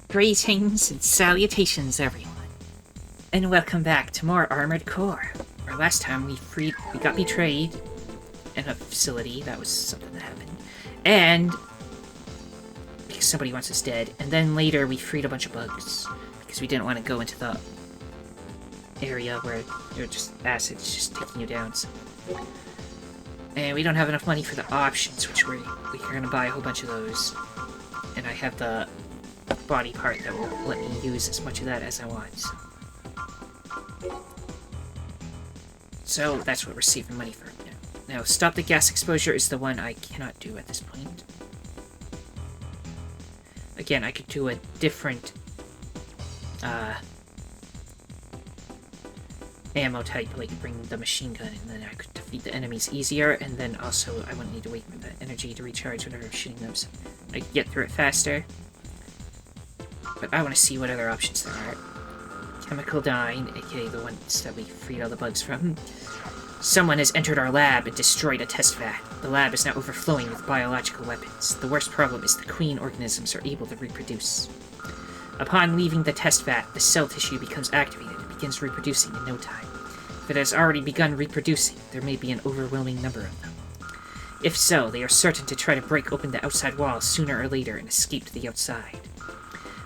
Greetings and salutations, everyone, and welcome back to more Armored Core. Where last time we got betrayed in a facility. That was something that happened, and because somebody wants us dead. And then later we freed a bunch of bugs because we didn't want to go into the area where they're just acids just taking you down. So. And we don't have enough money for the options, which we're gonna buy a whole bunch of those. And I have the body part that will let me use as much of that as I want. So that's what we're saving money for now. Now, stop the gas exposure is the one I cannot do at this point. Again, I could do a different ammo type, like bring the machine gun, and then I could defeat the enemies easier, and then also I wouldn't need to wait for the energy to recharge whenever I'm shooting them, so I could get through it faster. But I want to see what other options there are. Chemical Dine, aka the ones that we freed all the bugs from. Someone has entered our lab and destroyed a test vat. The lab is now overflowing with biological weapons. The worst problem is the queen organisms are able to reproduce. Upon leaving the test vat, the cell tissue becomes activated and begins reproducing in no time. If it has already begun reproducing, there may be an overwhelming number of them. If so, they are certain to try to break open the outside wall sooner or later and escape to the outside.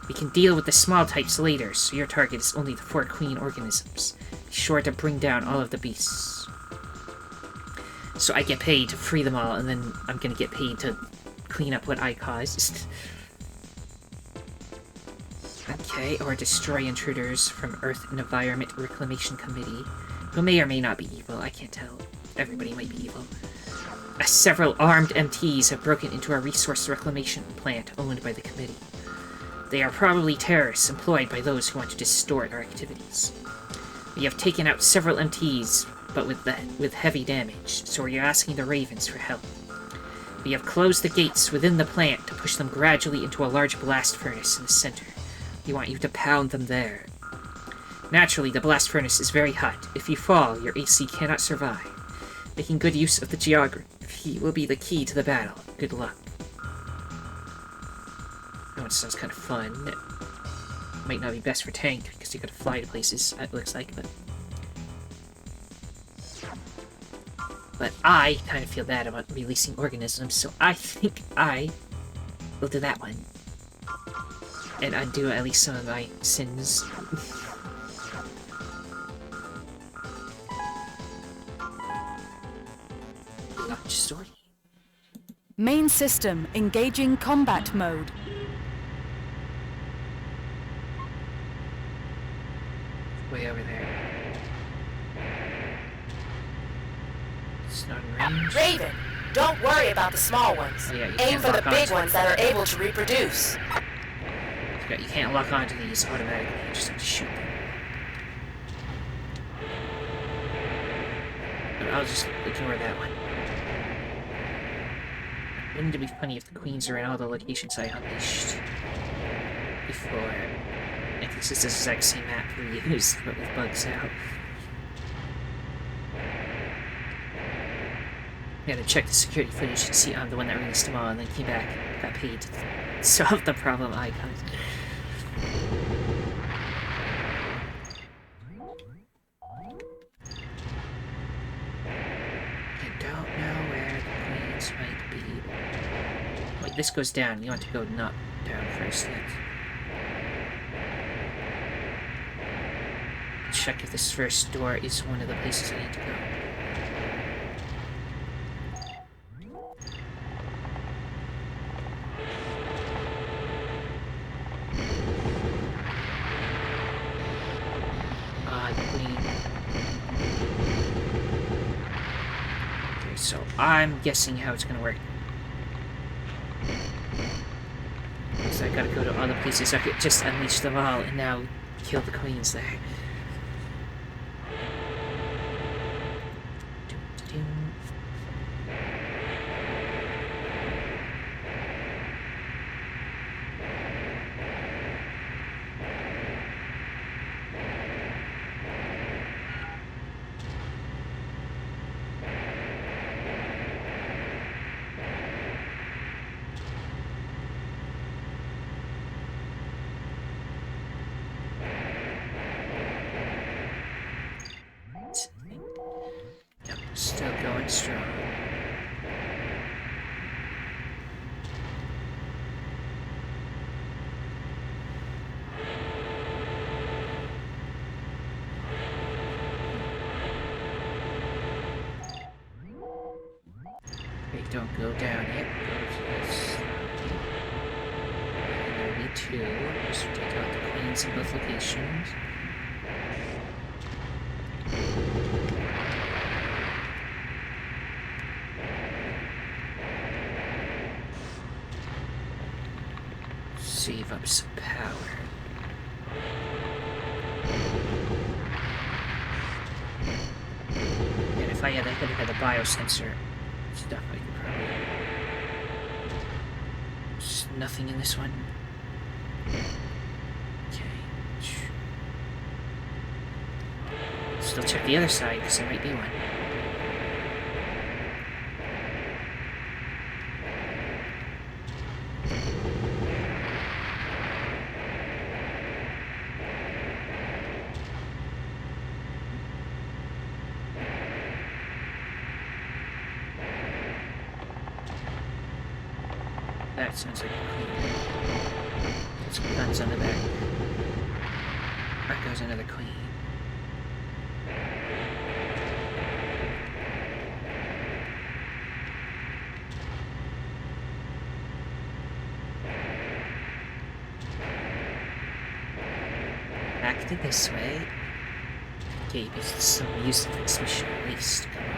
We can deal with the small types later, so your target is only the 4 queen organisms. Be sure to bring down all of the beasts. So I get paid to free them all, and then I'm gonna get paid to clean up what I caused. Okay, or destroy intruders from Earth and Environment Reclamation Committee, who may or may not be evil, I can't tell. Everybody might be evil. Several armed MTs have broken into our resource reclamation plant owned by the committee. They are probably terrorists employed by those who want to distort our activities. We have taken out several MTs, but with heavy damage, so we are asking the Ravens for help. We have closed the gates within the plant to push them gradually into a large blast furnace in the center. We want you to pound them there. Naturally, the blast furnace is very hot. If you fall, your AC cannot survive. Making good use of the geography will be the key to the battle. Good luck. Oh, it sounds kind of fun. It might not be best for tank, because you gotta fly to places, it looks like, but I kind of feel bad about releasing organisms, so I think I will do that one. And undo at least some of my sins. Launch story. Main system engaging combat mode. Way over there. It's not in range. Raven, don't worry about the small ones. Oh, yeah, aim for the big ones that are able to reproduce. You can't lock onto these automatically, you just have to shoot them. But I'll just ignore that one. Wouldn't it be funny if the queens are in all the locations I unleashed before? I think this is the exact same map we used, but with bugs out. I gotta check the security footage and see I'm the one that released them all, and then came back, got paid to solve the problem I caused. I don't know where the queens might be. Wait, this goes down. You want to go not down first, let's check if this first door is one of the places I need to go. Okay, so I'm guessing how it's gonna work. So I gotta go to all the places I could just unleash them all and now kill the queens there. Still going strong. Okay, don't go down yet. Go to this. And there'll be two. Just take out the queens in both locations. Save up some power. And if I had the biosensor stuff, I could probably... There's nothing in this one. Okay. Still check the other side, because there might be one. That sounds like a queen. Get some guns on the back. Back goes another queen. Back to this way. Okay, because there's some use of this mission at least. Come on.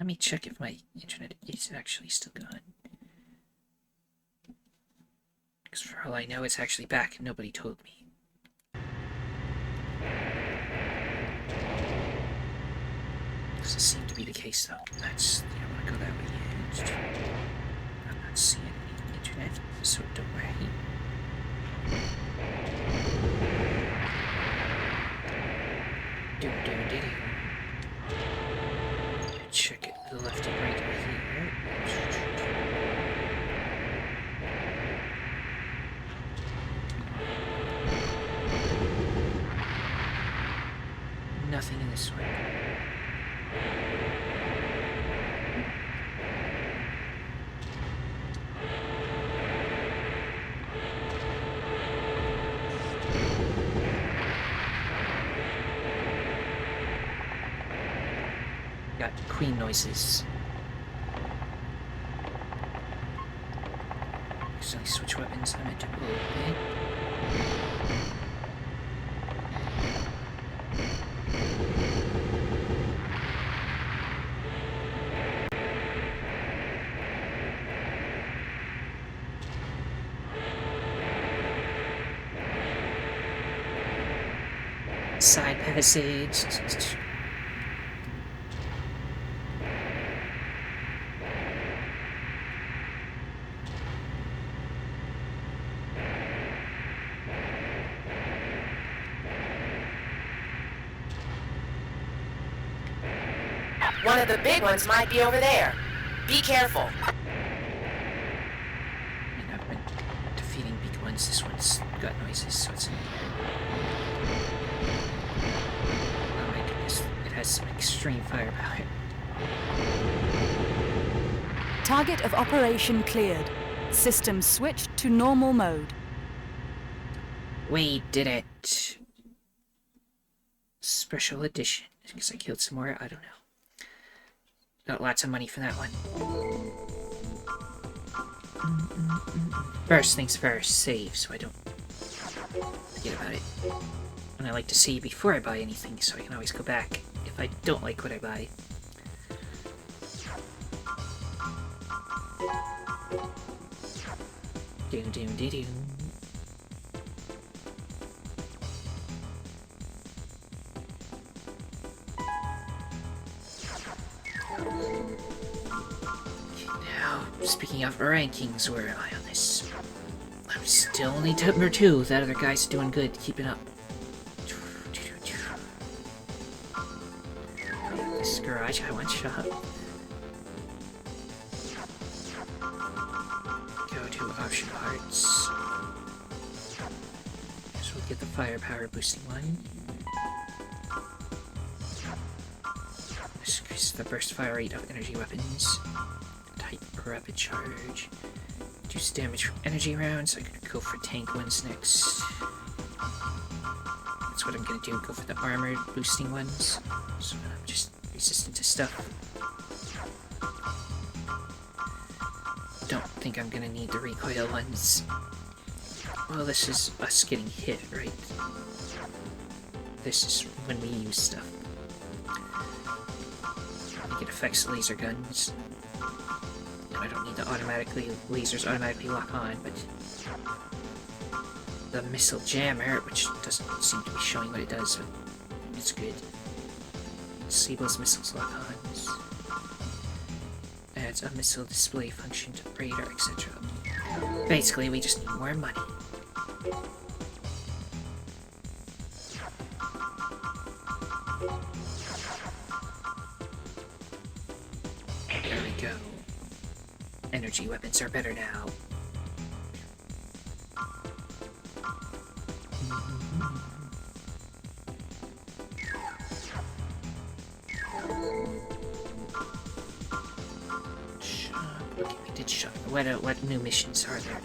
Let me check if my internet is actually still going. Because for all I know, it's actually back and nobody told me. Doesn't seem to be the case though. That's, I don't want to go that way yet. I'm not seeing any internet, so don't worry. Check it to the left and right here. Nothing in this one. Got queen noises. So I switch weapons. I'm at okay. Side passage. One of the big ones might be over there. Be careful. And I've been defeating big ones. This one's got noises, so it's in here. Oh my goodness, it has some extreme firepower. Target of operation cleared. System switched to normal mode. We did it. Special edition. Because I killed some more, I don't know. Got lots of money for that one. First things first, save, so I don't forget about it. And I like to save before I buy anything, so I can always go back if I don't like what I buy. Do. Now, speaking of rankings, where am I on this? I'm still only number 2. That other guy's doing good, keeping up. This garage, I want shot. to option parts. So we'll get the firepower boosting one. This increases the burst fire rate of energy weapons. Type rapid charge. Reduce damage from energy rounds. I could go for tank ones next. That's what I'm gonna do, go for the armored boosting ones. So I'm just resistant to stuff. Don't think I'm gonna need the recoil ones. Well, this is us getting hit, right? This is when we use stuff. I think it affects laser guns. I don't need to lasers automatically lock on, but the missile jammer, which doesn't seem to be showing what it does, but it's good. Disables missiles lock-ons. Adds a missile display function to radar, etc. Basically, we just need more money. There we go. Energy weapons are better now. Okay, we did shop. What new missions are there?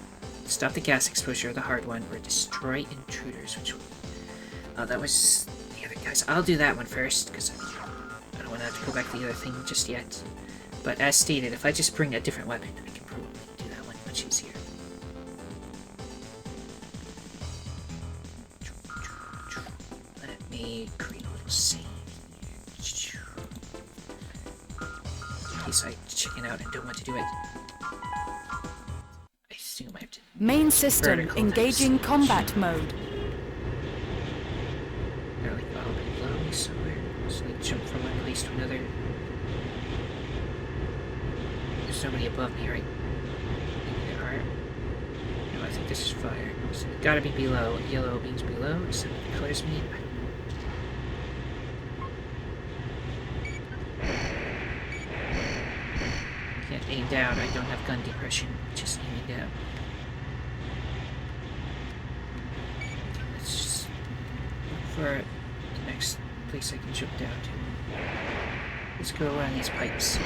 Stop the gas exposure, the hard one, or destroy intruders, which one? Oh, that was the other guys. I'll do that one first, because I don't want to have to go back to the other thing just yet. But as stated, if I just bring a different weapon, I can probably do that one much easier. Let me create a little save here. In case I chicken out and don't want to do it. I assume I have to... Main system engaging combat mode. They're like all below me somewhere. So I jump from one place to another. There's nobody above me, right? Maybe there are. No, I think this is fire. So it gotta be below. Yellow means below. Is that what the colors mean? Can't aim down. I don't have gun depression. Just aiming down. Let's just look for the next place I can jump down to. Let's go around these pipes.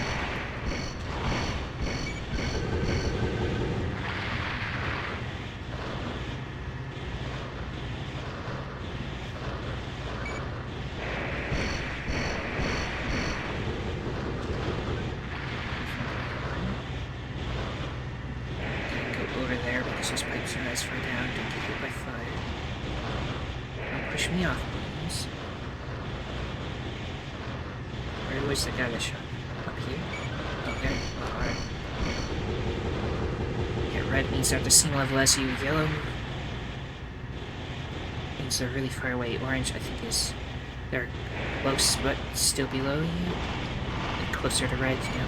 Those pipes are as far down, don't get hit by fire. Don't push me off, please. Where was the guy that shot? Up here? Okay, alright. Yeah, red means they're at the same level as you. Yellow means they're really far away. Orange, I think, is they're close but still below you. And closer to red, yeah.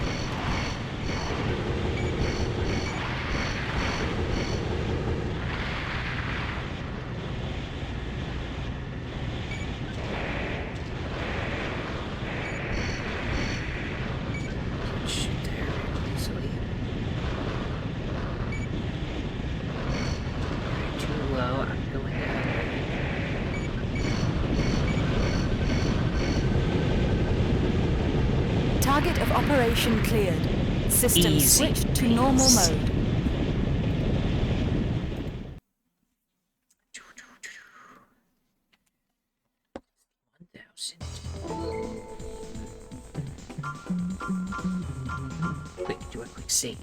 Target of operation cleared. System switched to normal mode. Do a quick save.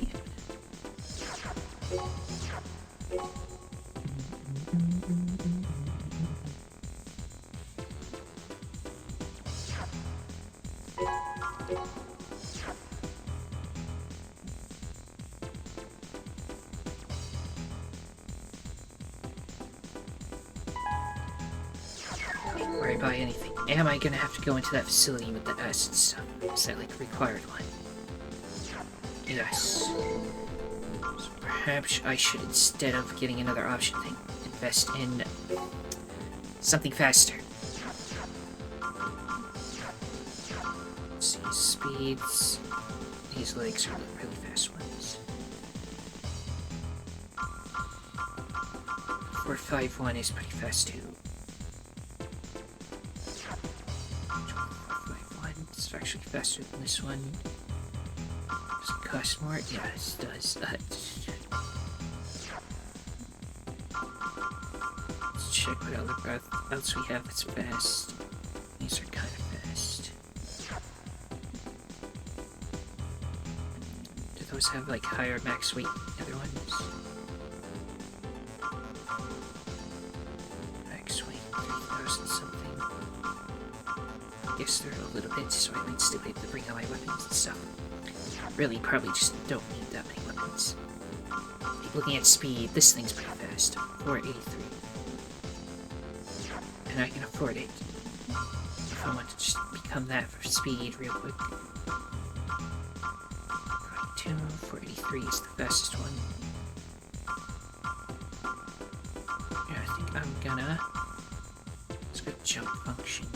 Before I buy anything, am I gonna have to go into that facility with the acid stuff? Is that like a required one? Yes. So perhaps I should, instead of getting another option thing, invest in something faster. Let's see, speeds. These legs are the really fast ones. 451 is pretty fast too. 451. It's actually faster than this one. Does it cost more? Yes, it does. Let's check what else we have that's fast. These are kind of fast. Do those have like higher max weight than the other ones? Max weight 3,000 something. Yes, they're a little bit, so I might still be able to bring out my weapons and stuff. Really, probably just don't need that many weapons. Looking at speed, this thing's pretty fast. 483. And I can afford it. If I want to just become that for speed real quick. 483 is the fastest one. Yeah, I think I'm gonna... Let's go jump function.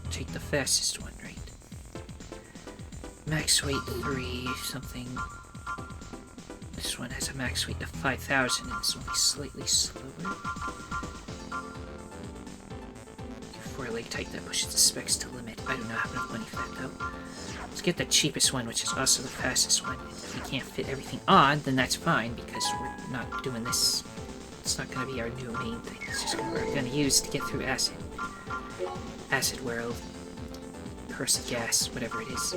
Take the fastest one, right? Max weight 3 something. This one has a max weight of 5,000 and it's only slightly slower. 4-leg type that pushes the specs to limit. I do not have enough money for that though. Let's get the cheapest one, which is also the fastest one. If we can't fit everything on, then that's fine because we're not doing this. It's not going to be our new main thing. It's just what we're going to use to get through acid. Acid world. Cursed gas, whatever it is.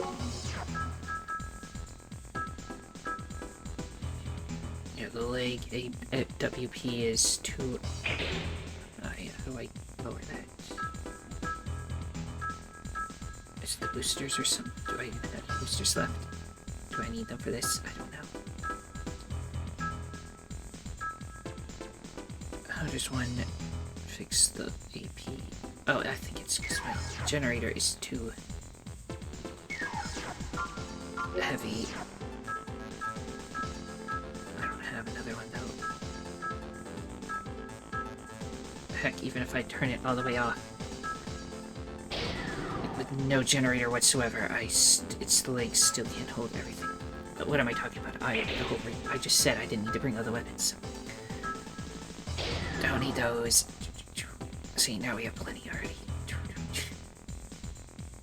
Yeah, the leg WP is 2. Yeah, how do I lower that? Is the boosters or something? Do I even have any boosters left? Do I need them for this? I don't know. How does one fix the AP? Oh, I think it's because my generator is too heavy. I don't have another one though. Heck, even if I turn it all the way off. With no generator whatsoever, its legs still can't hold everything. But what am I talking about? I just said I didn't need to bring other weapons. Don't need those. See, now we have plenty already.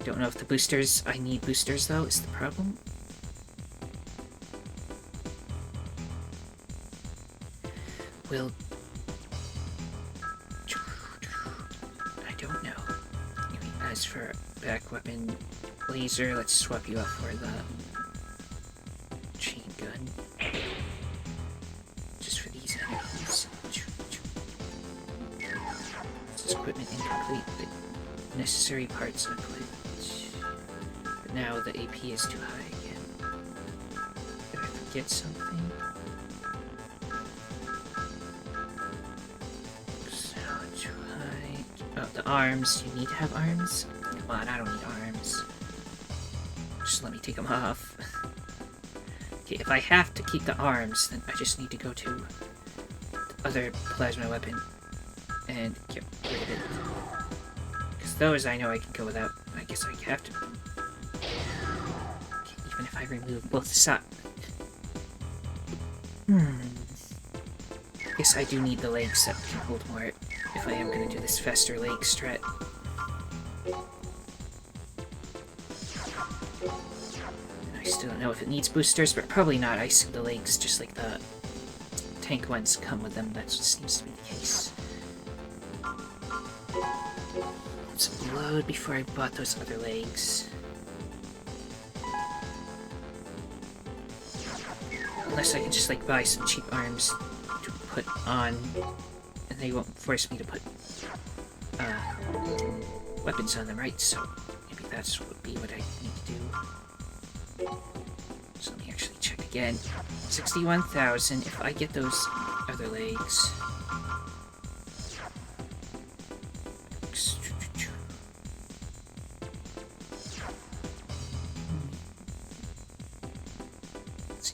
Don't know if the boosters... I need boosters, though, is the problem. Will... I don't know. As for back weapon laser, let's swap you out for the chain gun. Just for these enemies. This equipment incomplete, but necessary parts equipped. But now the AP is too high again. Did I forget something? So too high. Oh, the arms. You need to have arms? Come on, I don't need arms. Just let me take them off. Okay, if I have to keep the arms, then I just need to go to the other plasma weapon and get rid of it. Because those I know I can go without. I guess I have to. Okay, even if I remove both sides. Guess I do need the legs that can hold more if I am going to do this faster leg strat. And I still don't know if it needs boosters, but probably not. I assume the legs, just like the tank ones, come with them. That just seems to be the case. Let's load before I bought those other legs. Unless I can just like buy some cheap arms to put on, and they won't force me to put weapons on them, right? So maybe that's would be what I need to do. So let me actually check again. 61,000 if I get those other legs.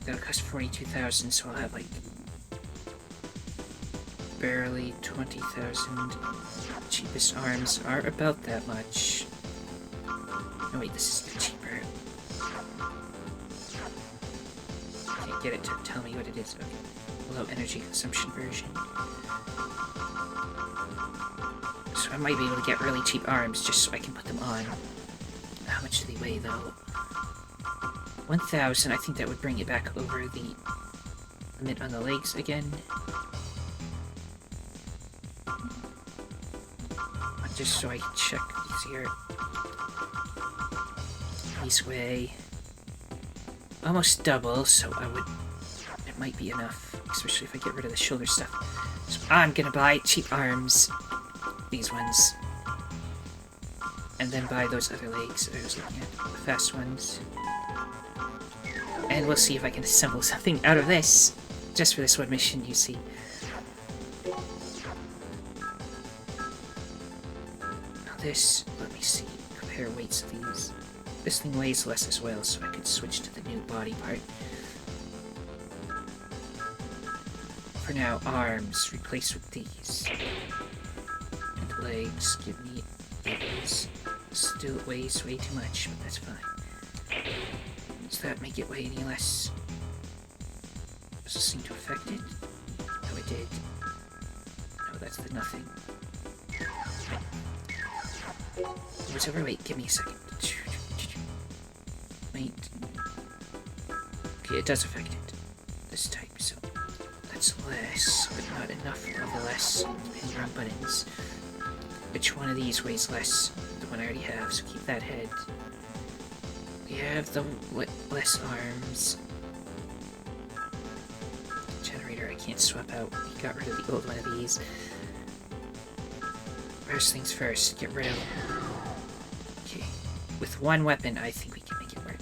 That'll cost 42,000, so I'll have like barely 20,000. Cheapest arms are about that much. No wait, this is cheaper. Okay, get it to tell me what it is. Okay. Low energy consumption version. So I might be able to get really cheap arms just so I can put them on. How much do they weigh though? 1,000, I think that would bring it back over the limit on the legs again. Just so I can check easier. These weigh almost double, so it might be enough, especially if I get rid of the shoulder stuff. So I'm gonna buy cheap arms, these ones, and then buy those other legs I was looking at, the fast ones. And we'll see if I can assemble something out of this, just for this one mission, you see. Now this, let me see, compare weights of these. This thing weighs less as well, so I could switch to the new body part. For now, arms, replace with these. And legs, give me these. Still weighs way too much, but that's fine. Does that make it weigh any less? Does it seem to affect it? No, it did. No, that's the nothing. Whatever, wait, give me a second. Wait. Okay, it does affect it. This type, so that's less, but not enough of a less, depending on buttons. Which one of these weighs less? The one I already have, so keep that head. We have the less arms. Generator I can't swap out. We got rid of the old one of these. First things first, get rid of... Okay. With one weapon, I think we can make it work.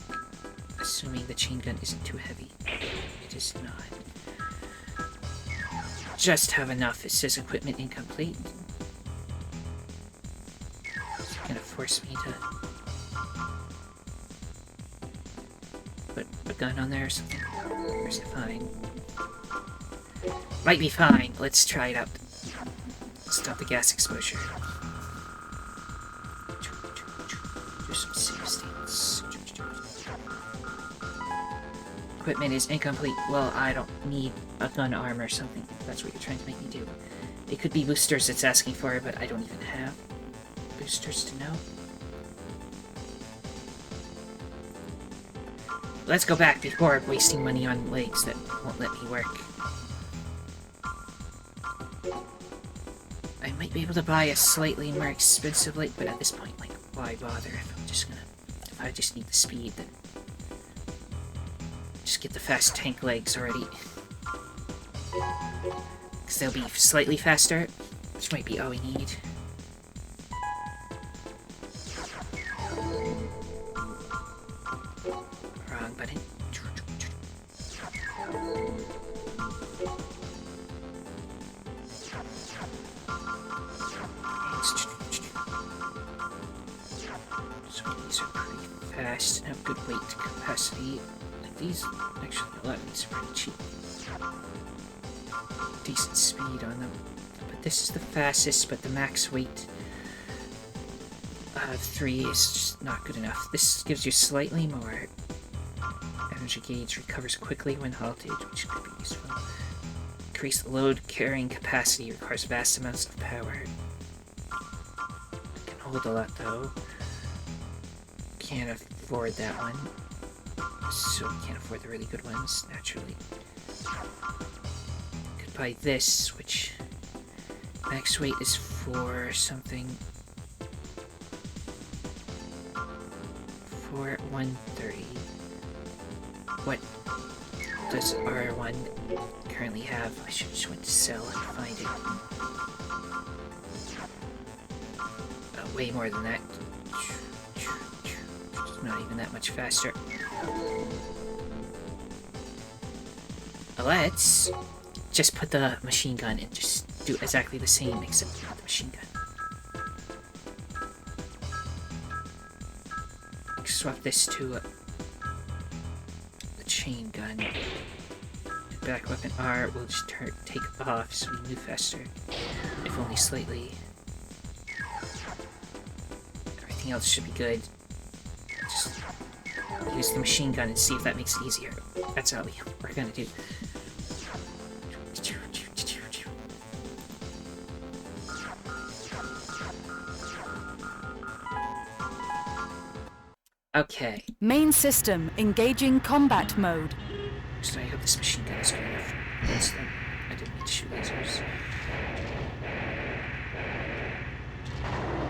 Assuming the chain gun isn't too heavy. It is not. Just have enough. It says equipment incomplete. It's gonna force me to put a gun on there or something. Or is it fine? Might be fine. Let's try it out. Stop the gas exposure. Do some save states. Equipment is incomplete. Well, I don't need a gun arm or something. If that's what you're trying to make me do. It could be boosters it's asking for, but I don't even have boosters to know. Let's go back before wasting money on legs that won't let me work. I might be able to buy a slightly more expensive leg, but at this point, like, why bother if I just need the speed, then just get the fast tank legs already. Because they'll be slightly faster, which might be all we need. Wrong button. So these are pretty fast and have good weight capacity. Like these, actually a lot of these are pretty cheap. Decent speed on them. But this is the fastest, but the max weight of 3 is just not good enough. This gives you slightly more. Energy gauge recovers quickly when halted, which could be useful. Increased load carrying capacity requires vast amounts of power. It can hold a lot though. Can't afford that one. So we can't afford the really good ones, naturally. Could buy this, which max weight is 4 something. For 130. What does R1 currently have? I should just went to sell and find it. Way more than that. Not even that much faster. Let's just put the machine gun and just do exactly the same except with the machine gun. Swap this to the chain gun. Back weapon R will just take off so we move faster, if only slightly. Everything else should be good. Just use the machine gun and see if that makes it easier. That's how we're gonna do. Okay. Main system engaging combat mode. So I hope this machine gun is good enough against them. I didn't mean to shoot lasers.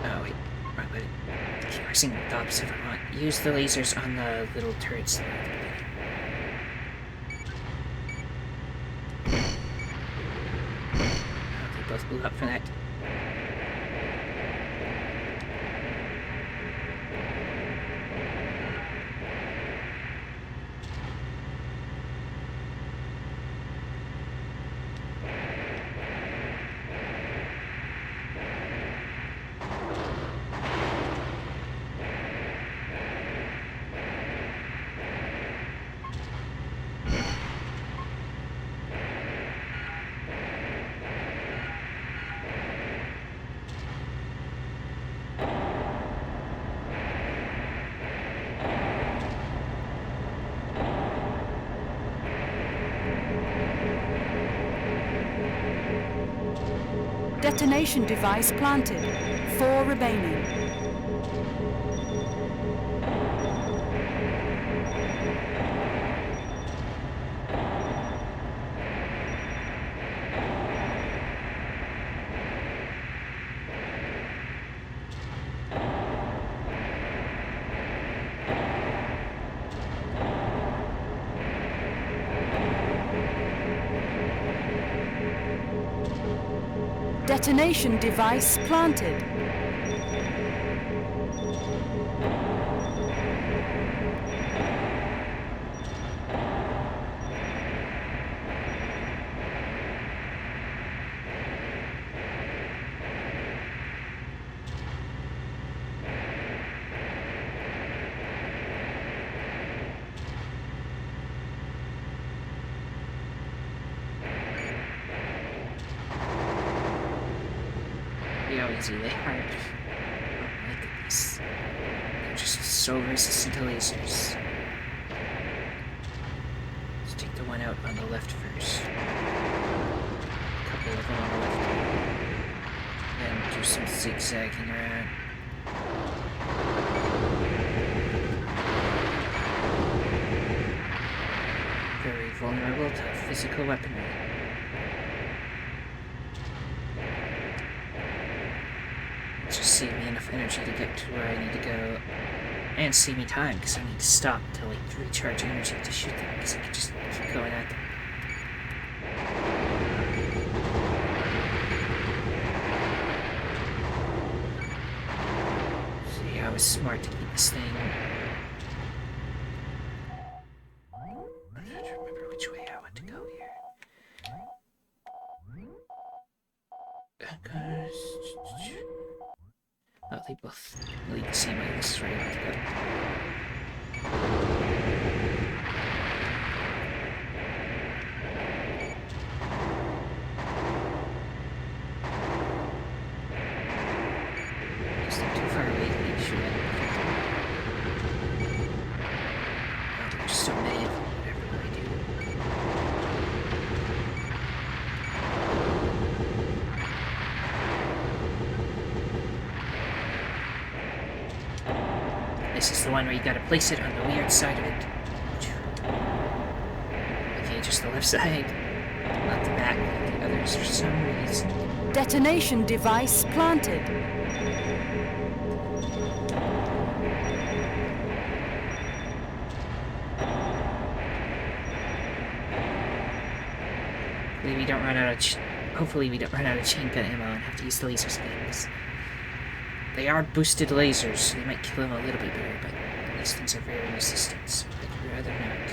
Oh wait, wrong button. I keep pressing the opposite if I want. Use the lasers on the little turrets there at the beginning. Oh, they both blew up for that. Detonation device planted. 4 remaining. Detonation device planted. How easy they are. Oh my goodness. They're just so resistant to lasers. Let's take the one out on the left first. A couple of them on the left. Then do some zigzagging around. Very vulnerable to physical weaponry. Just save me enough energy to get to where I need to go, and save me time because I need to stop to like recharge energy to shoot them because I can just keep going at them. See, I was smart to keep this thing. I'm trying to remember which way I want to go here. Oh, they both lead the same way. This is where I want to go. Guess they're too far away to shoot at it. Oh, there's so many of them. Whatever will I do? This is the one where you gotta place it on the weird side of it. Okay, just the left side. Not the back like the others for some reason. Detonation device planted. Hopefully we don't run out of chain gun ammo and have to use the lasers again. 'Cause they are boosted lasers, so they might kill them a little bit better, but these things are very resistant, so I'd rather not.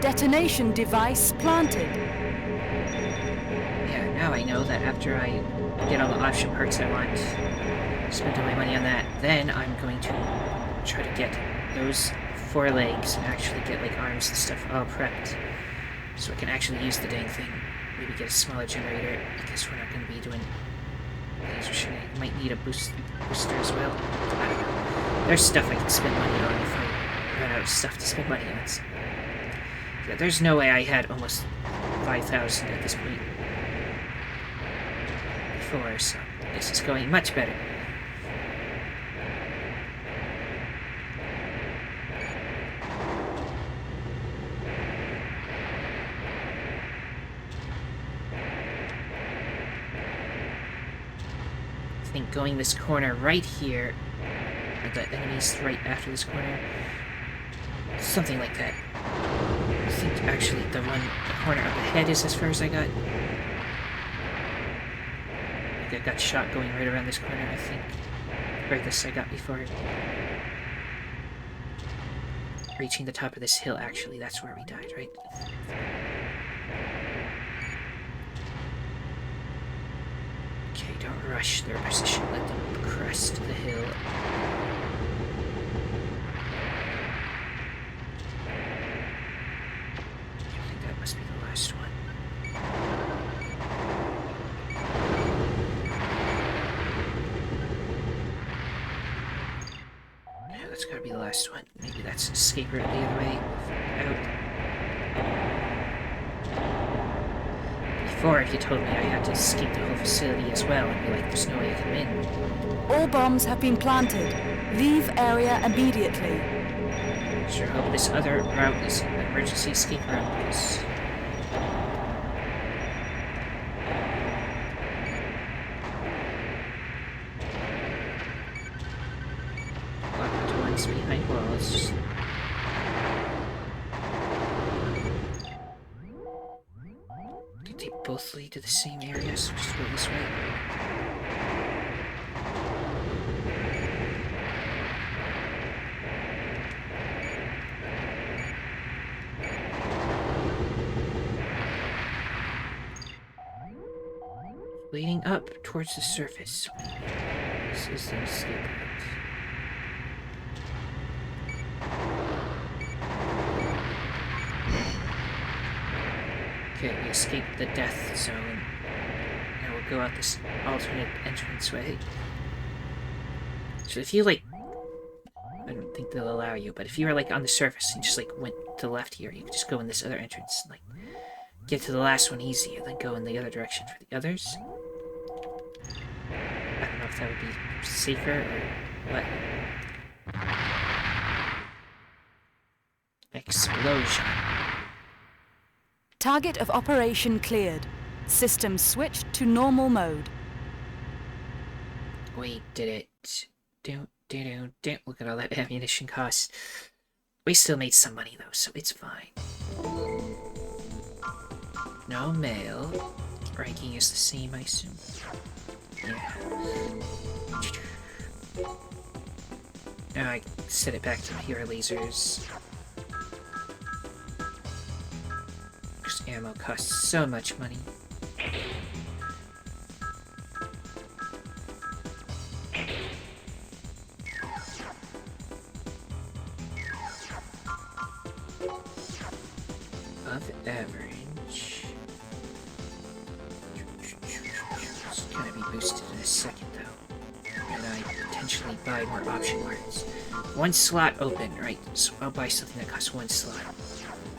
Detonation device planted. Yeah, now I know that after I get all the option parts I want, Spend all my money on that. Then I'm going to try to get those 4 legs and actually get like arms and stuff all prepped. So I can actually use the dang thing. Maybe get a smaller generator, because we're not going to be doing laser shooting. I might need a booster as well. I don't know. There's stuff I can spend money on if I run out of stuff to spend money on. So, yeah, there's no way I had almost 5,000 at this point before, so this is going much better. I think going this corner right here, or the enemies right after this corner, something like that. I think actually the corner up ahead is as far as I got. I got shot going right around this corner, I think. Furthest I got before. Reaching the top of this hill, actually, that's where we died, right? Okay, don't rush their position, let them crest the hill. I think that must be the last one. Yeah, that's gotta be the last one. Maybe that's an escape route the other way. Out. Before, if you told me I had to escape the whole facility as well, I'd be like, there's no way I can win. All bombs have been planted. Leave area immediately. Sure hope this other route is an emergency escape route, because... lock onto ones behind walls. They both lead to the same area, so just go this way. Leading up towards the surface. This is the escape route. Okay, we escaped the death zone. Now we'll go out this alternate entranceway. So if you, like... I don't think they'll allow you, but if you were, like, on the surface and just, like, went to the left here, you could just go in this other entrance and, like, get to the last one easier, then go in the other direction for the others. I don't know if that would be safer or what. Explosion. Target of operation cleared. System switched to normal mode. We did it. Don't. Look at all that ammunition costs. We still made some money though, so it's fine. No mail. Ranking is the same, I assume. Yeah. Now I set it back to pure lasers. Because ammo costs so much money. Above average. It's gonna be boosted in a second though. And I potentially buy more option parts. One slot open, right? So I'll buy something that costs 1 slot.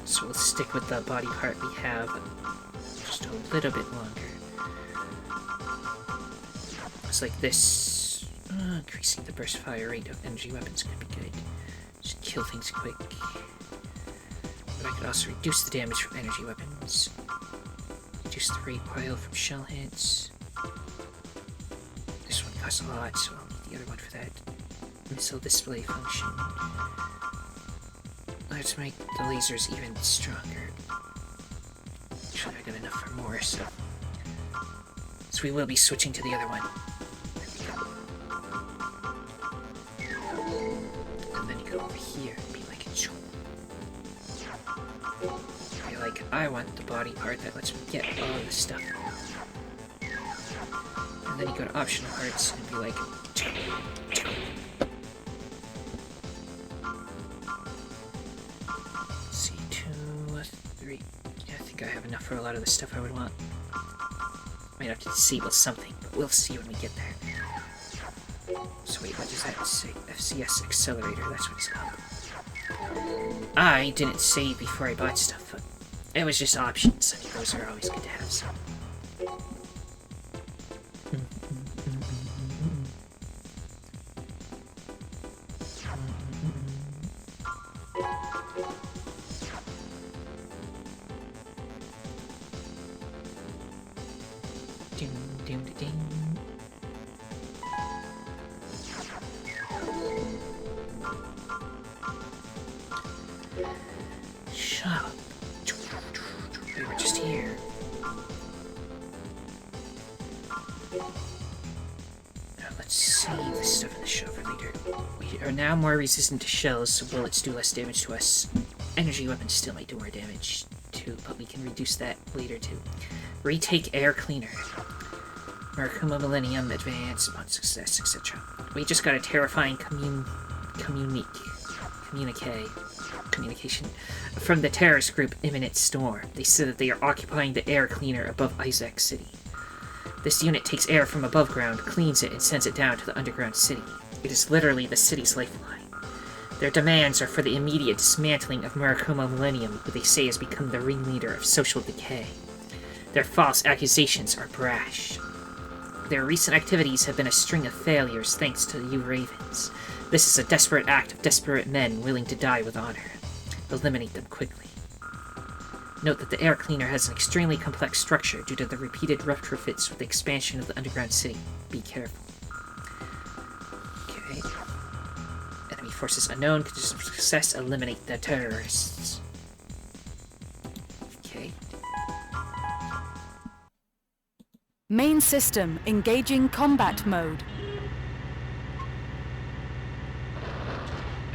So we'll stick with the body part we have just a little bit longer. It's like this. Increasing the burst fire rate of energy weapons could be good. Just kill things quick. But I could also reduce the damage from energy weapons. Reduce the recoil from shell hits. This one costs a lot, so I'll need the other one for that. Missile display function. Let's make the lasers even stronger. Actually, I got enough for more, so... So we will be switching to the other one. And then you go over here and be like, be like, I want the body part that lets me get all of this stuff. And And then you go to optional parts and be like... Let's see, 2, 3... Yeah, I think I have enough for a lot of the stuff I would want. Might have to disable something, but we'll see when we get there. So wait, what does that say? FCS Accelerator, that's what it's called. I didn't save before I bought stuff, but it was just options. I mean, those are always good to have, so... Shut up. We were just here. Now let's save this stuff in the shell for later. We are now more resistant to shells, so bullets do less damage to us. Energy weapons still might do more damage too, but we can reduce that later too. Retake air cleaner. Merkuma Millennium, advance, upon success, etc. We just got a terrifying communication from the terrorist group Imminent Storm. They said that they are occupying the air cleaner above Isaac City. This unit takes air from above ground, cleans it, and sends it down to the underground city. It is literally the city's lifeline. Their demands are for the immediate dismantling of Murakuma Millennium, who they say has become the ringleader of social decay. Their false accusations are brash. Their recent activities have been a string of failures thanks to you Ravens. This is a desperate act of desperate men willing to die with honor. Eliminate them quickly. Note that the air cleaner has an extremely complex structure due to the repeated retrofits with the expansion of the underground city. Be careful. Okay. Enemy forces unknown. Conditions of success. Eliminate the terrorists. Okay. Main system engaging combat mode.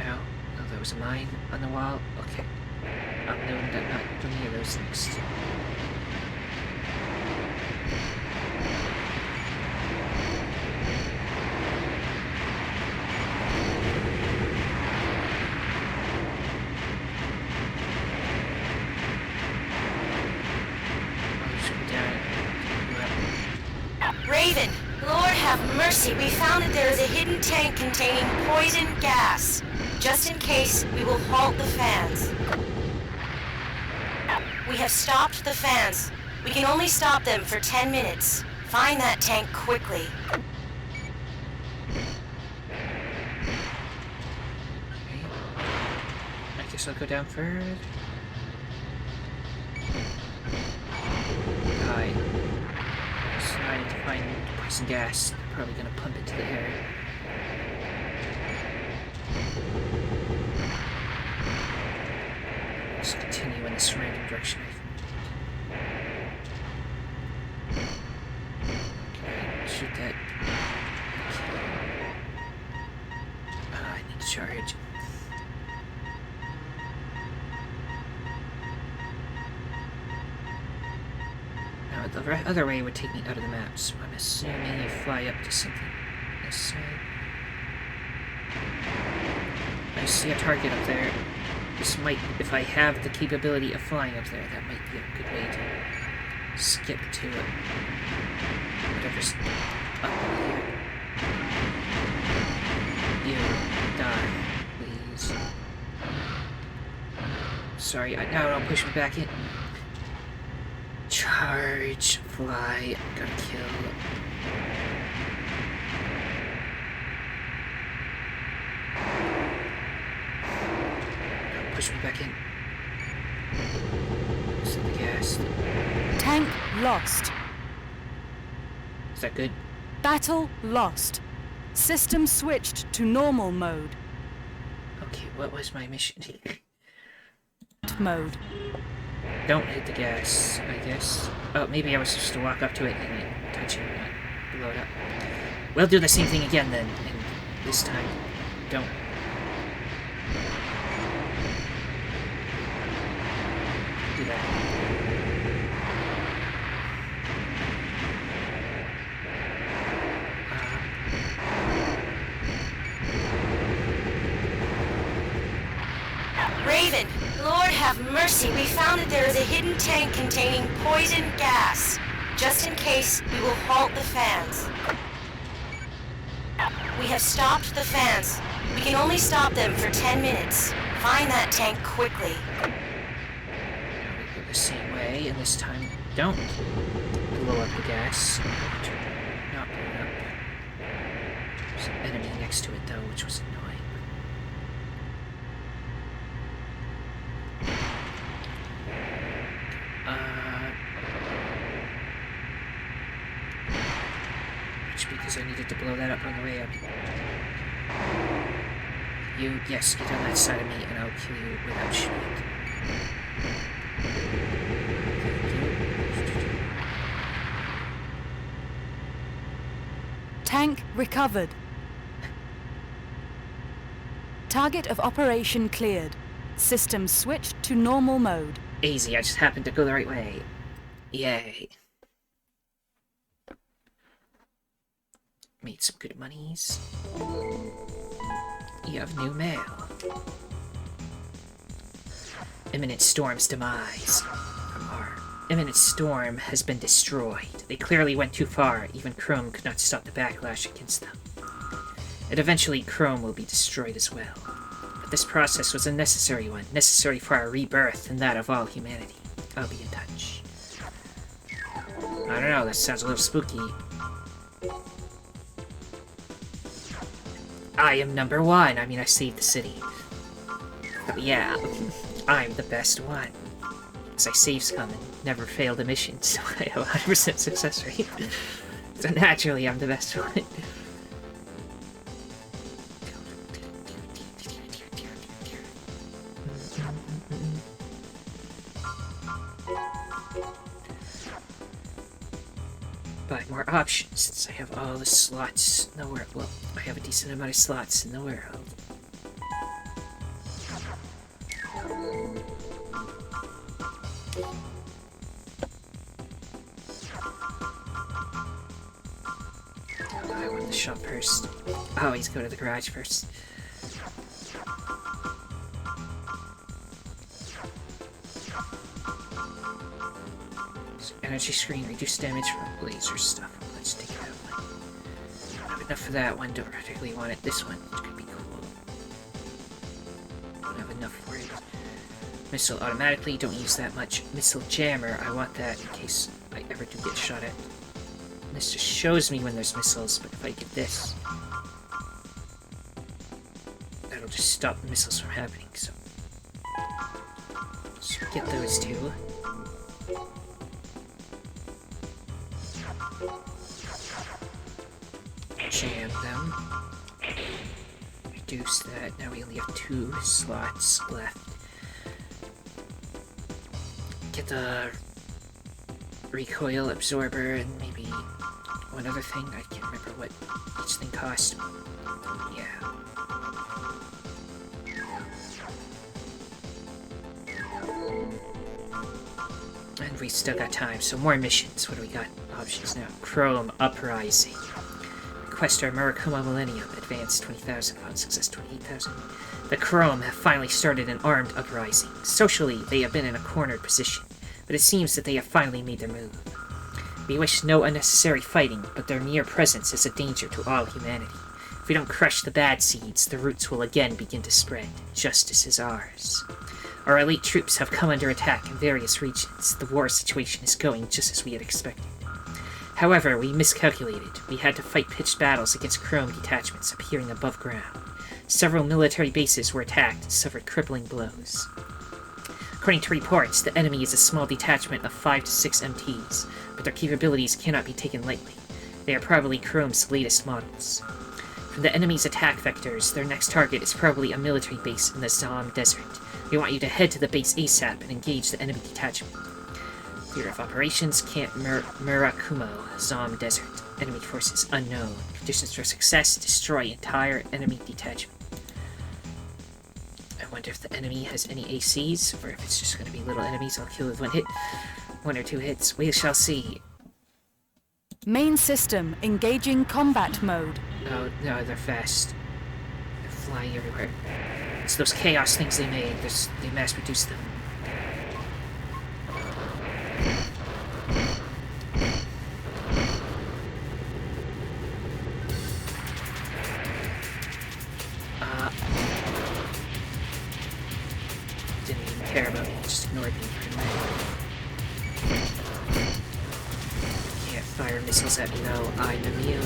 Ow. Oh, that was a mine on the wall. Okay. I'm doing that, not doing any of those next. Raven, Lord have mercy, we found that there is a hidden tank containing poison gas. Just in case, we will halt the fans. We have stopped the fans. We can only stop them for 10 minutes. Find that tank quickly. Okay. I guess I'll go down first. Hi. So I need to find poison gas. I'm probably gonna pump it to the air. Just continue in this random direction. Okay, shoot that. I need to charge. Now, the other way would take me out of the map, so I'm assuming you fly up to something this side. I see a target up there. This might, if I have the capability of flying up there, that might be a good way to skip to it. Whatever's up here. You die, please. Sorry, now don't push me back in. Charge, fly, gotta kill. Push me back in. Set the gas. Tank lost. Is that good? Battle lost. System switched to normal mode. Okay, what was my mission? Mode. Don't hit the gas, I guess. Oh, maybe I was supposed to walk up to it and touch it, not blow it up. We'll do the same thing again then, and this time, don't. Do that. have mercy, we found that there is a hidden tank containing poison gas. Just in case, we will halt the fans. We have stopped the fans. We can only stop them for 10 minutes. Find that tank quickly. We go the same way, and this time don't blow up the gas. Not blow it up. There's an enemy next to it, though, which was annoying. Because I needed to blow that up on the way up. You, yes, get on that side of me and I'll kill you without shooting. Tank recovered. Target of operation cleared. System switched to normal mode. Easy, I just happened to go the right way. Yay. Made some good monies. You have new mail. Imminent Storm's demise. Our imminent storm has been destroyed. They clearly went too far. Even Chrome could not stop the backlash against them. And eventually Chrome will be destroyed as well. But this process was a necessary one. Necessary for our rebirth and that of all humanity. I'll be in touch. I don't know, that sounds a little spooky. I am number one. I mean, I saved the city. But yeah, I'm the best one. Because I saved scum and never failed a mission, so I have a 100% success rate. So naturally, I'm the best one. Buy more options, since I have all the slots in the world. Well, I have a decent amount of slots in the world. I want the shop first. I always go to the garage first. Energy screen, reduce damage from laser stuff. Let's take that one. I don't have enough for that one, don't particularly want it. This one, which could be cool. Don't have enough for it. Missile automatically, don't use that much. Missile jammer, I want that in case I ever do get shot at. This just shows me when there's missiles, but if I get this, that'll just stop the missiles from happening, so get those two. Jam them. Reduce that. Now we only have 2 slots left. Get the recoil absorber and maybe one other thing. I can't remember what each thing cost. Yeah. And we still got time, so more missions. What do we got? Options now. Chrome Uprising. Request our Murakuma Millennium. Advance 20,000. Upon success 28,000. The Chrome have finally started an armed uprising. Socially, they have been in a cornered position, but it seems that they have finally made their move. We wish no unnecessary fighting, but their mere presence is a danger to all humanity. If we don't crush the bad seeds, the roots will again begin to spread. Justice is ours. Our elite troops have come under attack in various regions. The war situation is going just as we had expected. However, we miscalculated. We had to fight pitched battles against Chrome detachments appearing above ground. Several military bases were attacked and suffered crippling blows. According to reports, the enemy is a small detachment of 5 to 6 MTs, but their capabilities cannot be taken lightly. They are probably Chrome's latest models. From the enemy's attack vectors, their next target is probably a military base in the Zom Desert. We want you to head to the base ASAP and engage the enemy detachment. Theater of Operations, Camp Murakumo, Zom Desert. Enemy forces unknown. Conditions for success, destroy entire enemy detachment. I wonder if the enemy has any ACs, or if it's just going to be little enemies I'll kill with one hit. 1 or 2 hits, we shall see. Main system engaging combat mode. Oh, no, they're fast. They're flying everywhere. It's those chaos things they made, they mass-produced them. fire missiles at me though, I'm immune.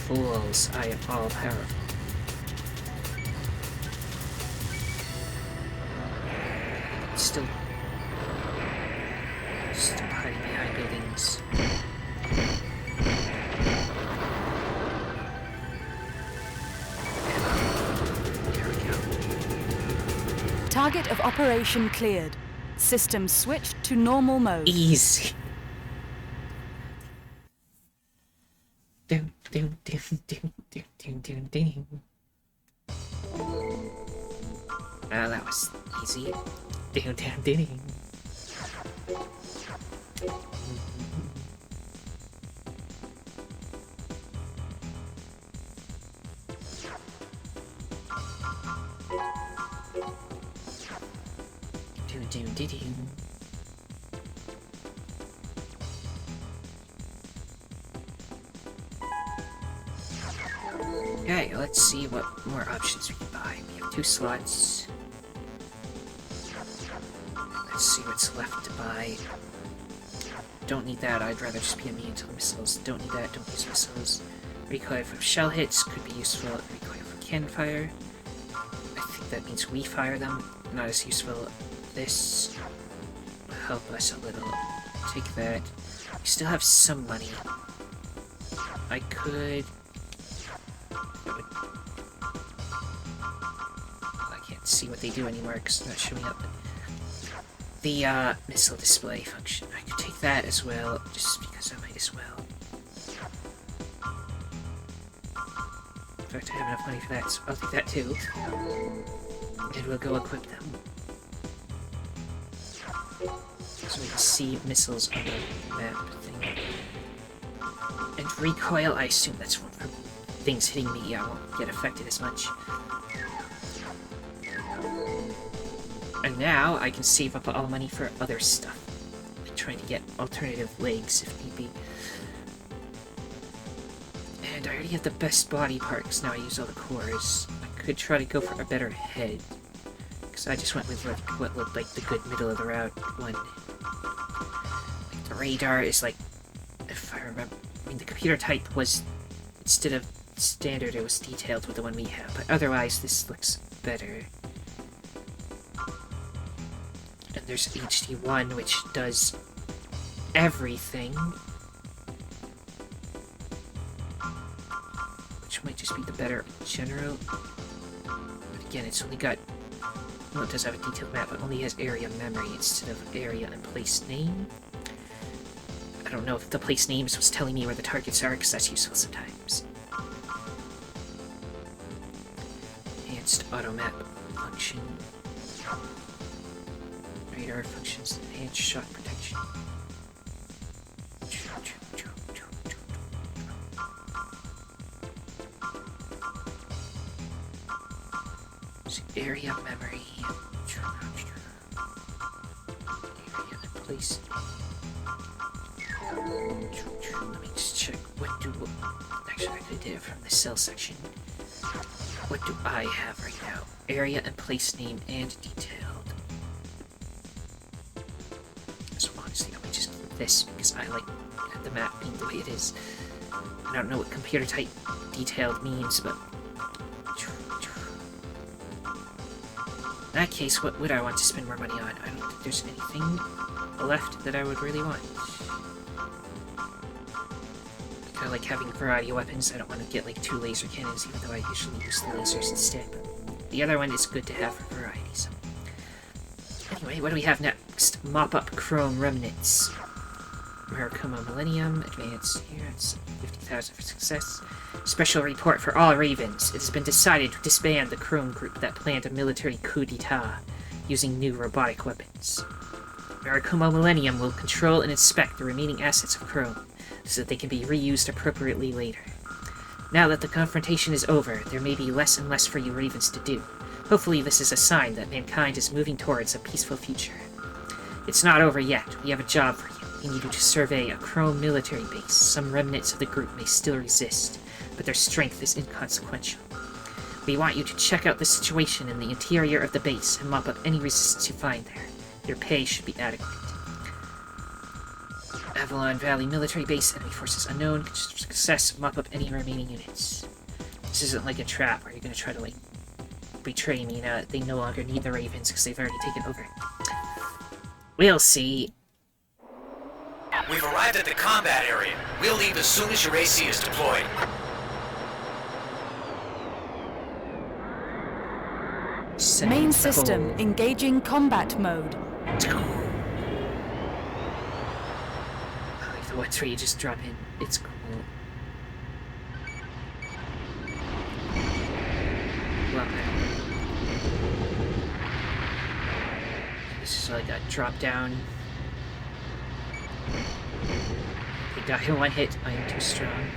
Fools, I am all powerful. Still hiding behind buildings. There we go. Target of operation cleared. System switched to normal mode. Easy. Doom, doom, doom, doom, doom, doom, doom, doom. Ah, that was easy. Doom, doom, doom. Doom, doom, doom, doom. Okay, let's see what more options we can buy. We have 2 slots. Let's see what's left to buy. Don't need that, I'd rather just be immune to the missiles. Don't need that, don't use missiles. Recoil from shell hits could be useful. Recoil from cannon fire. I think that means we fire them. Not as useful. This will help us a little. Take that. We still have some money. I could... I can't see what they do anymore because it's not showing up. The missile display function. I could take that as well, just because I might as well. In fact, I have enough money for that, so I'll take that too. And we'll go equip them. So we can see missiles on the map thing. And recoil, I assume that's one for things hitting me. I won't get affected as much. And now I can save up all money for other stuff. Like trying to get alternative legs if need be. And I already have the best body parts, now I use all the cores. I could try to go for a better head. Because I just went with like, what looked like the good middle of the route one. Like the radar is like, if I remember, I mean the computer type was, instead of standard, it was detailed with the one we have. But otherwise this looks better. And there's HD1, which does everything. Which might just be the better general. But again, it's only got... Well, it does have a detailed map, but only has area memory instead of area and place name. I don't know if the place names was telling me where the targets are, because that's useful sometimes. Enhanced auto map function. Radar functions, enhanced shot protection. So area memory. Area and place. Let me just check what do... Actually, I could do it from the cell section. What do I have right now? Area and place name and detailed. So honestly, let me just keep this because I like the map being the way it is. I don't know what computer type detailed means, but... In that case, what would I want to spend more money on? I don't think there's anything left that I would really want. I like having a variety of weapons. I don't want to get like 2 laser cannons, even though I usually use the lasers instead. But the other one is good to have for variety. So. Anyway, what do we have next? Mop up chrome remnants. Maricoma Millennium, advanced here, it's 50,000 for success. Special report for all Ravens. It has been decided to disband the Chrome group that planned a military coup d'etat using new robotic weapons. Maricoma Millennium will control and inspect the remaining assets of Chrome, so that they can be reused appropriately later. Now that the confrontation is over, there may be less and less for you Ravens to do. Hopefully this is a sign that mankind is moving towards a peaceful future. It's not over yet. We have a job for you. We need you to survey a Chrome military base. Some remnants of the group may still resist, but their strength is inconsequential. We want you to check out the situation in the interior of the base and mop up any resistance you find there. Your pay should be adequate. Avalon Valley Military Base, enemy forces unknown. Success, mop up any remaining units. This isn't like a trap where you're gonna try to, like, betray me now that they no longer need the Ravens because they've already taken over. We'll see. We've arrived at the combat area. We'll leave as soon as your AC is deployed. Main system engaging combat mode. I like the ones where you just drop in. It's cool. Love that. This is like a drop down. They got in one hit. I am too strong.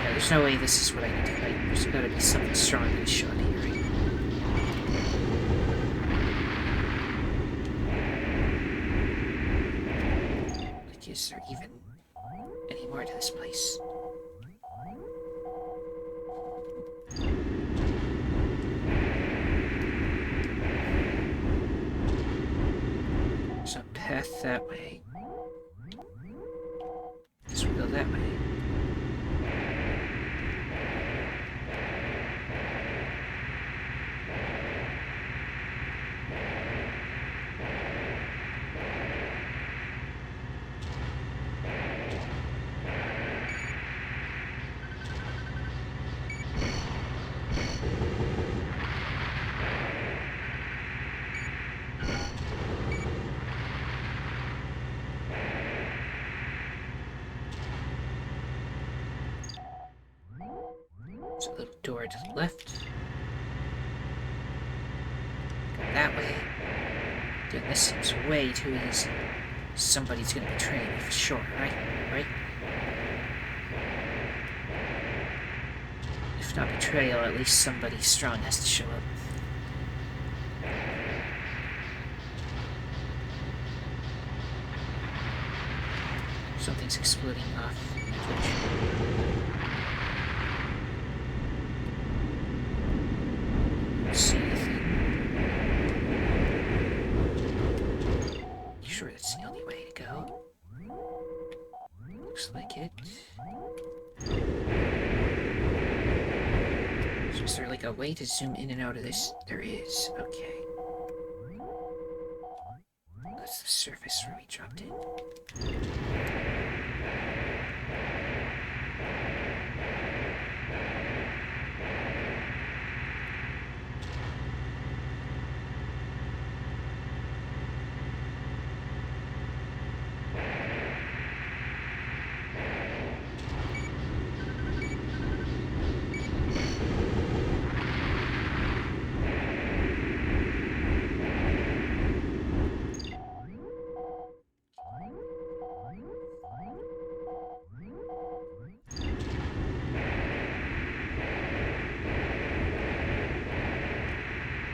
Yeah, there's no way this is what I need to fight. There's gotta be something strong to shot here, right? Like, is there even any more to this place? There's a path that way. Guess we'll go that way. There's a little door to the left. Go that way. Dude, this seems way too easy. Somebody's gonna betray me for sure, right? Right? If not betrayal, at least somebody strong has to show up. Something's exploding off. See anything? You sure that's the only way to go? Looks like it. So is there like a way to zoom in and out of this? There is. Okay. That's the surface where we dropped in.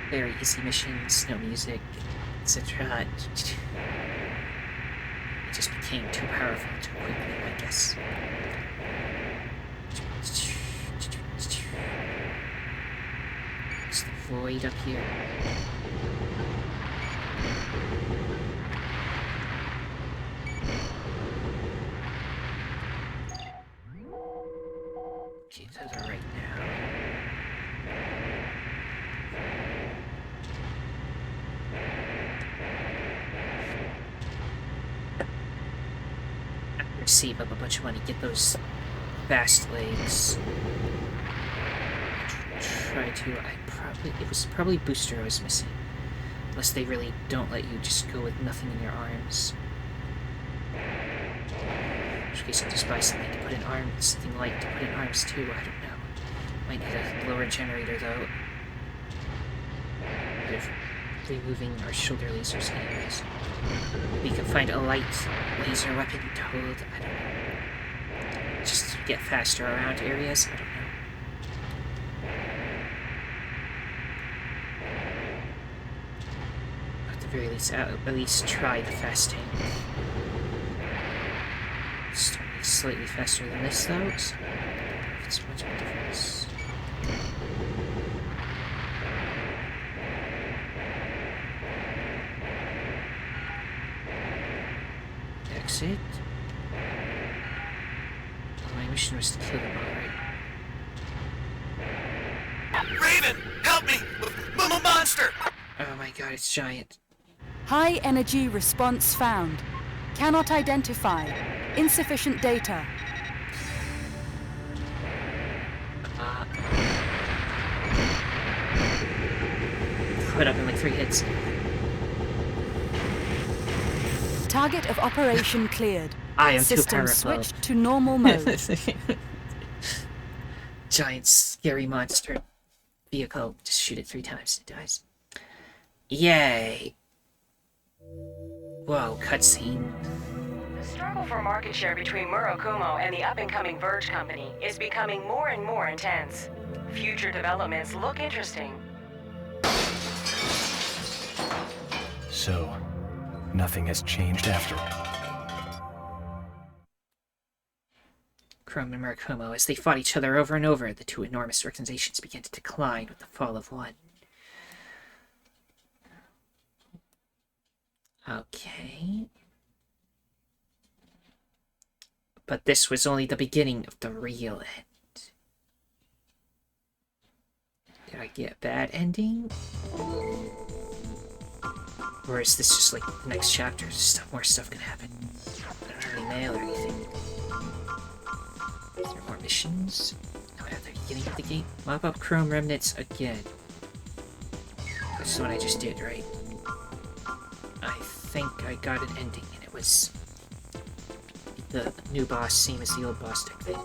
Very easy missions, no music, etc. It just became too powerful too quickly, I guess. It's the void up here. Okay, to the right now. Save up a bunch of money, get those fast legs. Try to, it was probably booster I was missing. Unless they really don't let you just go with nothing in your arms. In which case I'll just buy something to put in arms, something light to put in arms too, I don't know. Might need a lower generator though. If removing our shoulder lasers anyways. We can find a light laser weapon to hold, I don't know. Just to get faster around areas, I don't know. At the very least, at least try the fast tank. It's slightly faster than this though, so I don't know if it's much of a difference. was it? My mission was to kill them all, right? Raven, help me! Monster! Oh my god, it's giant. High energy response found. Cannot identify. Insufficient data. Put up in like 3 hits. Target of operation cleared. I am too System powerful. switched to normal mode. Giant scary monster vehicle. Just shoot it 3 times, it dies. Yay! Whoa, cutscene. The struggle for market share between Murakumo and the up-and-coming Verge Company is becoming more and more intense. Future developments look interesting. So, nothing has changed after all. Chrome and Murakumo, as they fought each other over and over, the 2 enormous organizations began to decline with the fall of one. Okay. But this was only the beginning of the real end. Did I get a bad ending? Or is this just like the next chapter? More stuff can happen. I don't have any mail or anything. Is there more missions? No, at the beginning of the game. Mop up Chrome remnants again. This is what I just did, right? I think I got an ending, and it was the new boss, same as the old boss type thing.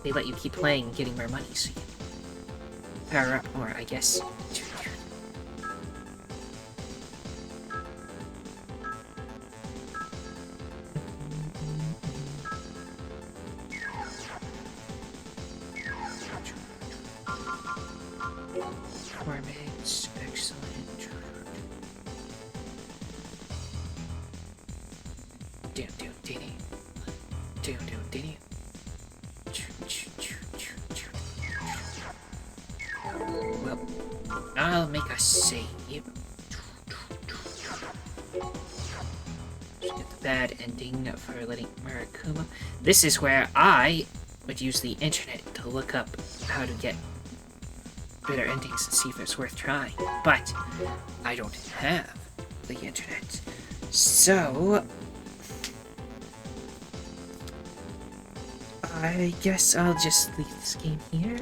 They let you keep playing and getting more money, so you can power up more, I guess. Performance, excellent. Well, I'll make a save. Just get the bad ending for letting Murakumo. This is where I would use the internet to look up how to get better endings and see if it's worth trying. But I don't have the internet. So I guess I'll just leave this game here.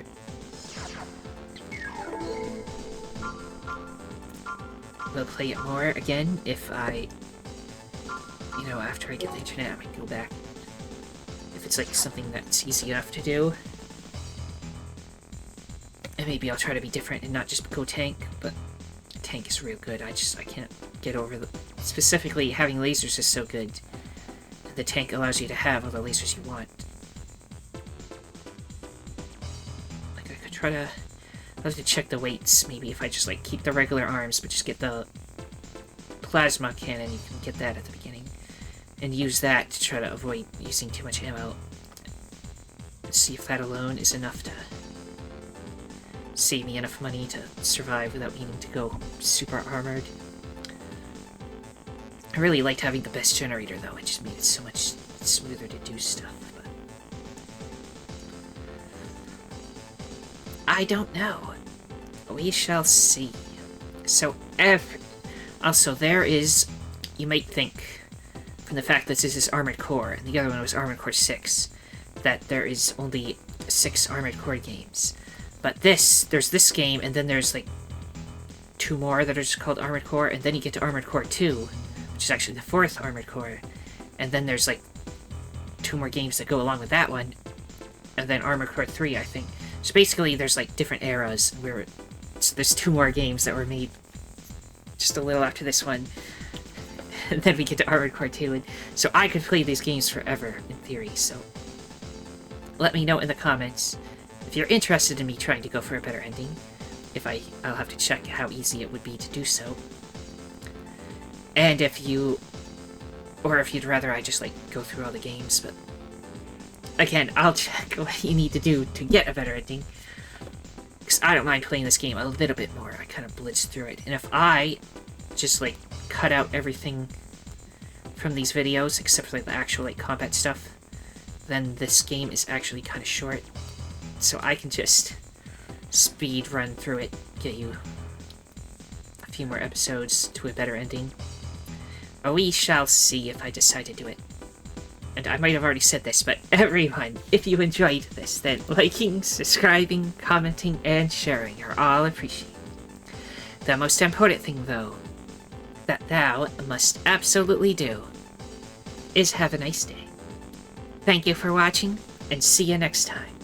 We'll play it more again if I, after I get the internet, I might go back. If it's like something that's easy enough to do. And maybe I'll try to be different and not just go tank, but tank is real good. I can't get over the... Specifically, having lasers is so good. The tank allows you to have all the lasers you want. Like, I could try to... I'll have to check the weights, maybe if I just, like, keep the regular arms, but just get the plasma cannon, you can get that at the beginning. And use that to try to avoid using too much ammo. And see if that alone is enough to save me enough money to survive without needing to go super armored. I really liked having the best generator, though. It just made it so much smoother to do stuff. But I don't know. We shall see. So, also, there is... You might think, from the fact that this is Armored Core, and the other one was Armored Core 6, that there is only 6 Armored Core games. But there's this game, and then there's, like, 2 more that are just called Armored Core, and then you get to Armored Core 2, which is actually the 4th Armored Core, and then there's, like, 2 more games that go along with that one, and then Armored Core 3, I think. So basically, there's, like, different eras, where so there's 2 more games that were made just a little after this one, and then we get to Armored Core 2, and so I could play these games forever, in theory, so let me know in the comments if you're interested in me trying to go for a better ending. I'll have to check how easy it would be to do so. And if you'd rather I just, like, go through all the games, but again, I'll check what you need to do to get a better ending. Because I don't mind playing this game a little bit more. I kind of blitz through it. And if I just, like, cut out everything from these videos, except for like, the actual like combat stuff, then this game is actually kind of short. So I can just speed run through it, get you a few more episodes to a better ending. We shall see if I decide to do it. And I might have already said this, but everyone, if you enjoyed this, then liking, subscribing, commenting, and sharing are all appreciated. The most important thing, though, that thou must absolutely do is have a nice day. Thank you for watching, and see you next time.